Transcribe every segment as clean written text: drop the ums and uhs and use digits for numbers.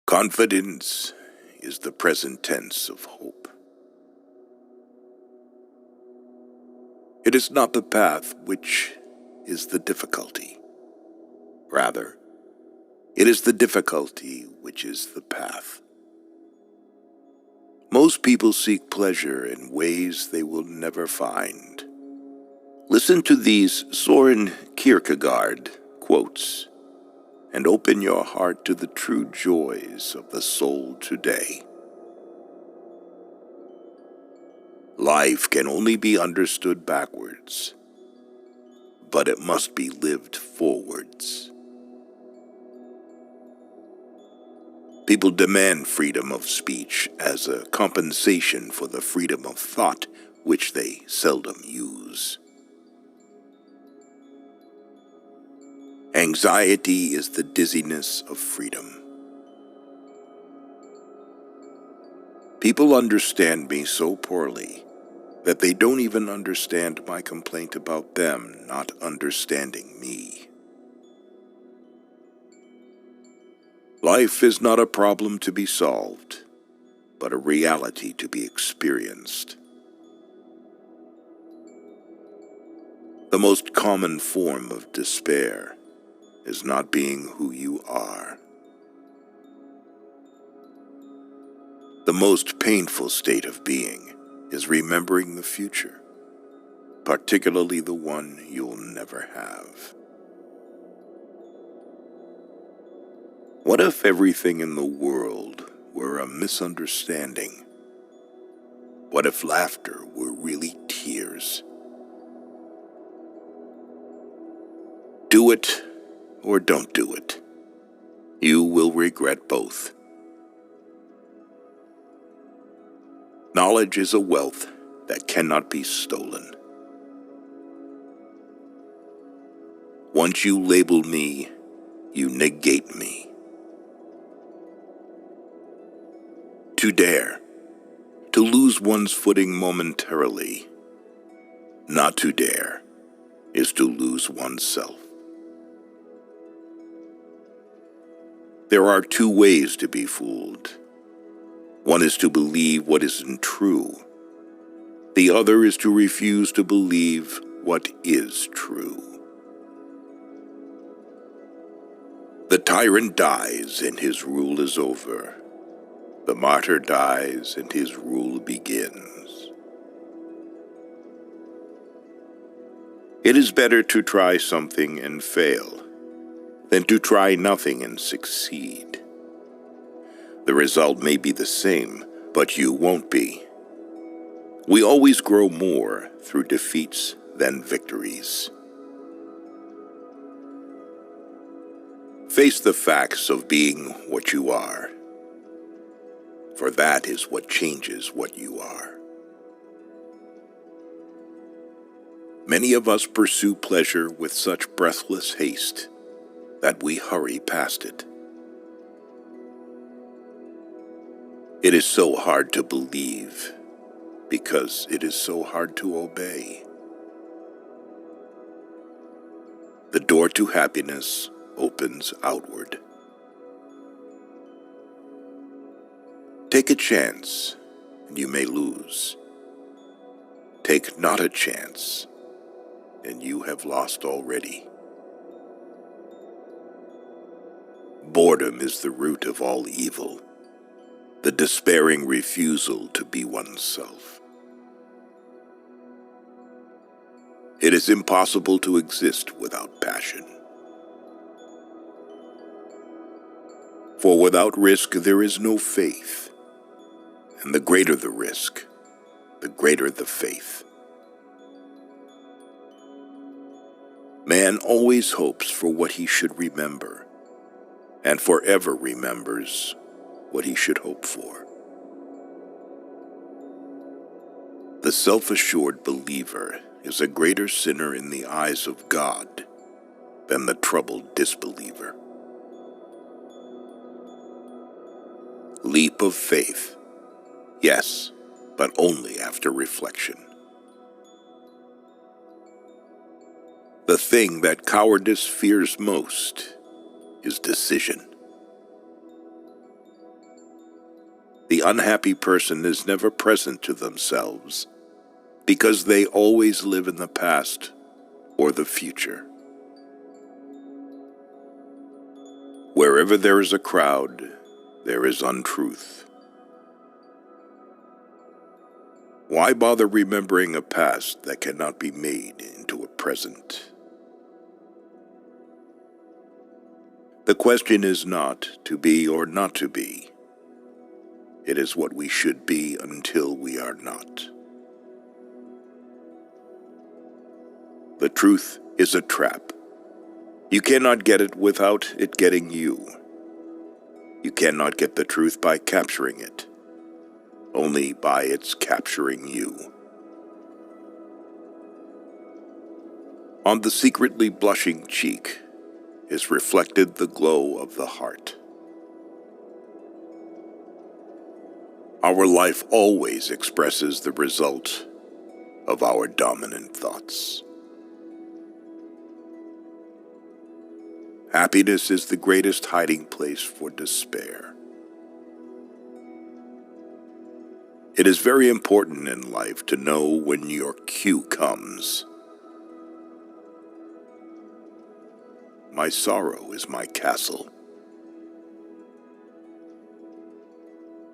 Confidence is the present tense of hope. It is not the path which is the difficulty. Rather, it is the difficulty which is the path. Most people seek pleasure in ways they will never find. Listen to these Søren Kierkegaard quotes and open your heart to the true joys of the soul today. Life can only be understood backwards, but it must be lived forwards. People demand freedom of speech as a compensation for the freedom of thought, which they seldom use. Anxiety is the dizziness of freedom. People understand me so poorly that they don't even understand my complaint about them not understanding me. Life is not a problem to be solved, but a reality to be experienced. The most common form of despair is not being who you are. The most painful state of being is remembering the future, particularly the one you'll never have. What if everything in the world were a misunderstanding? What if laughter were really tears? Do it or don't do it. You will regret both. Knowledge is a wealth that cannot be stolen. Once you label me, you negate me. To dare, to lose one's footing momentarily. Not to dare is to lose oneself. There are two ways to be fooled. One is to believe what isn't true. The other is to refuse to believe what is true. The tyrant dies and his rule is over. The martyr dies and his rule begins. It is better to try something and fail than to try nothing and succeed. The result may be the same, but you won't be. We always grow more through defeats than victories. Face the facts of being what you are, for that is what changes what you are. Many of us pursue pleasure with such breathless haste that we hurry past it. It is so hard to believe because it is so hard to obey. The door to happiness opens outward. Take a chance, and you may lose. Take not a chance, and you have lost already. Boredom is the root of all evil, the despairing refusal to be oneself. It is impossible to exist without passion. For without risk there is no faith, and the greater the risk, the greater the faith. Man always hopes for what he should remember, and forever remembers what he should hope for. The self-assured believer is a greater sinner in the eyes of God than the troubled disbeliever. Leap of faith, yes, but only after reflection. The thing that cowardice fears most is decision. The unhappy person is never present to themselves, because they always live in the past or the future. Wherever there is a crowd, there is untruth. Why bother remembering a past that cannot be made into a present? The question is not to be or not to be. It is what we should be until we are not. The truth is a trap. You cannot get it without it getting you. You cannot get the truth by capturing it, only by its capturing you. On the secretly blushing cheek is reflected the glow of the heart. Our life always expresses the result of our dominant thoughts. Happiness is the greatest hiding place for despair. It is very important in life to know when your cue comes. My sorrow is my castle.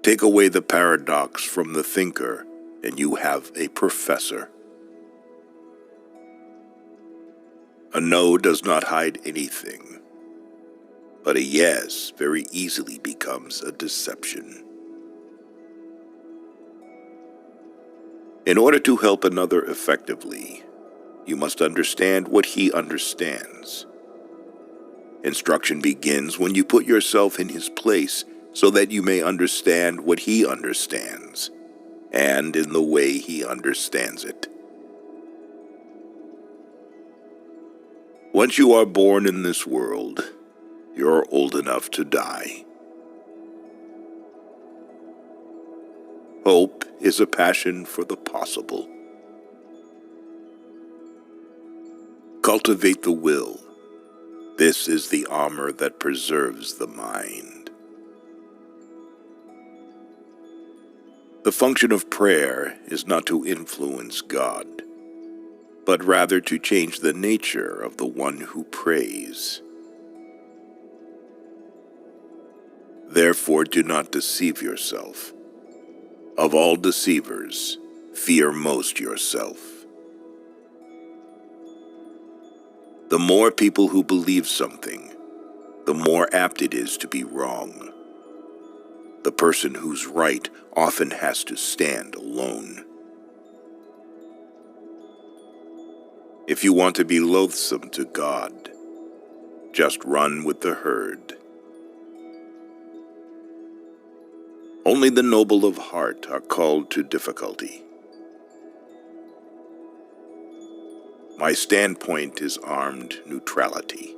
Take away the paradox from the thinker, and you have a professor. A no does not hide anything, but a yes very easily becomes a deception. In order to help another effectively, you must understand what he understands. Instruction begins when you put yourself in his place so that you may understand what he understands, and in the way he understands it. Once you are born in this world, you're old enough to die. Hope is a passion for the possible. Cultivate the will. This is the armor that preserves the mind. The function of prayer is not to influence God, but rather to change the nature of the one who prays. Therefore, do not deceive yourself. Of all deceivers, fear most yourself. The more people who believe something, the more apt it is to be wrong. The person who's right often has to stand alone. If you want to be loathsome to God, just run with the herd. Only the noble of heart are called to difficulty. My standpoint is armed neutrality.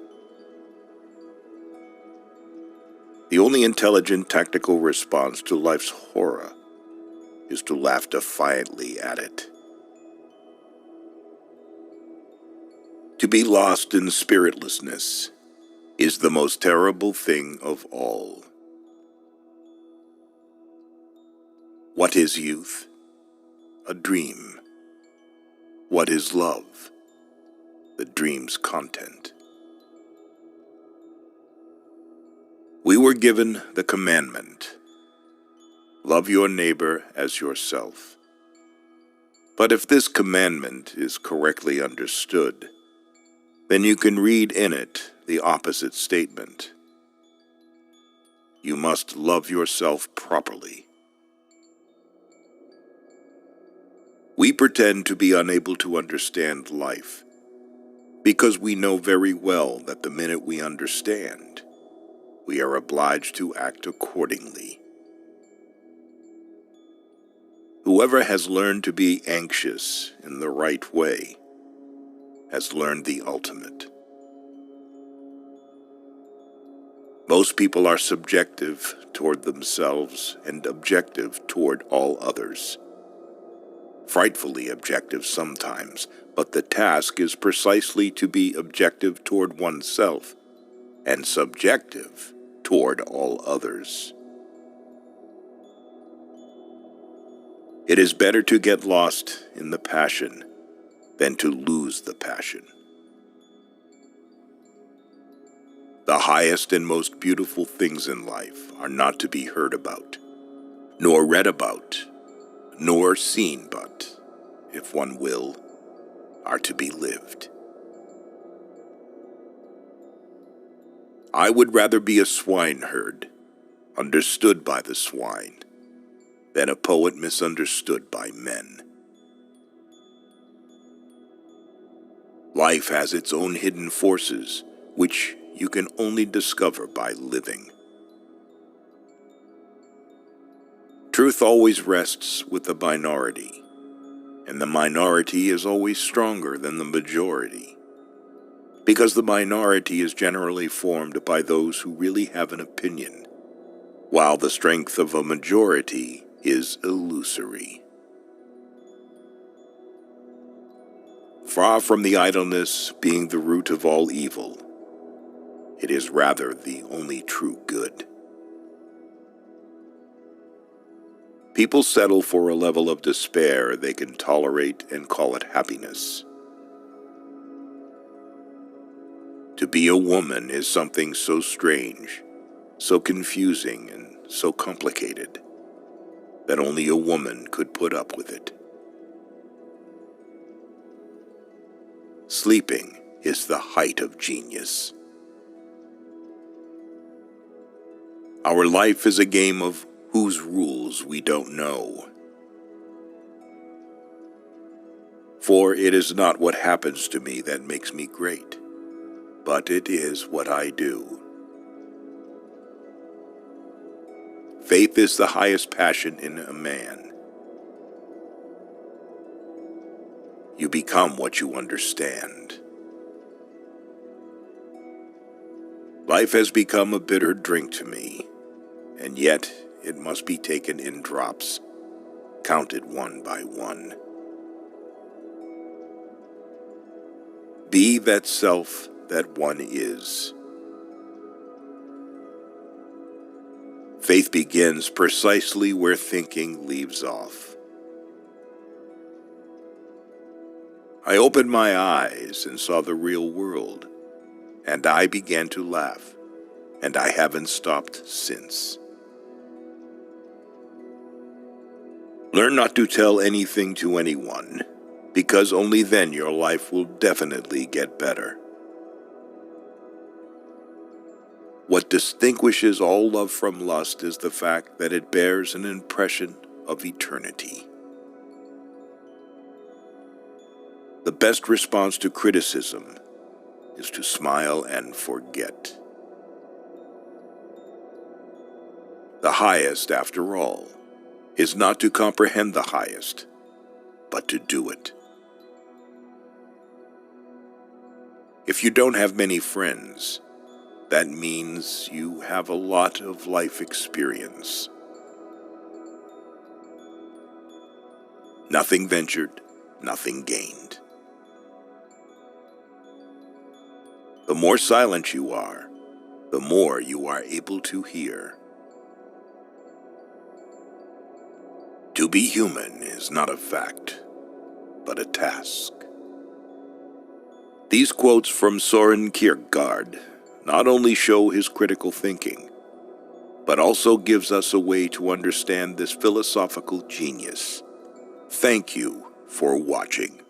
The only intelligent tactical response to life's horror is to laugh defiantly at it. To be lost in spiritlessness is the most terrible thing of all. What is youth? A dream. What is love? The dream's content. We were given the commandment, love your neighbor as yourself. But if this commandment is correctly understood, then you can read in it the opposite statement. You must love yourself properly. We pretend to be unable to understand life because we know very well that the minute we understand, we are obliged to act accordingly. Whoever has learned to be anxious in the right way has learned the ultimate. Most people are subjective toward themselves and objective toward all others. Frightfully objective sometimes, but the task is precisely to be objective toward oneself and subjective toward all others. It is better to get lost in the passion than to lose the passion. The highest and most beautiful things in life are not to be heard about, nor read about, nor seen, but, if one will, are to be lived. I would rather be a swineherd, understood by the swine, than a poet misunderstood by men. Life has its own hidden forces, which you can only discover by living. Truth always rests with the minority, and the minority is always stronger than the majority, because the minority is generally formed by those who really have an opinion, while the strength of a majority is illusory. Far from the idleness being the root of all evil, it is rather the only true good. People settle for a level of despair they can tolerate and call it happiness. To be a woman is something so strange, so confusing, and so complicated that only a woman could put up with it. Sleeping is the height of genius. Our life is a game of whose rules we don't know. For it is not what happens to me that makes me great, but it is what I do. Faith is the highest passion in a man. You become what you understand. Life has become a bitter drink to me, and yet it must be taken in drops, counted one by one. Be that self that one is. Faith begins precisely where thinking leaves off. I opened my eyes and saw the real world, and I began to laugh, and I haven't stopped since. Learn not to tell anything to anyone, because only then your life will definitely get better. What distinguishes all love from lust is the fact that it bears an impression of eternity. The best response to criticism is to smile and forget. The highest, after all, is not to comprehend the highest, but to do it. If you don't have many friends, that means you have a lot of life experience. Nothing ventured, nothing gained. The more silent you are, the more you are able to hear. To be human is not a fact, but a task. These quotes from Søren Kierkegaard not only show his critical thinking, but also gives us a way to understand this philosophical genius. Thank you for watching.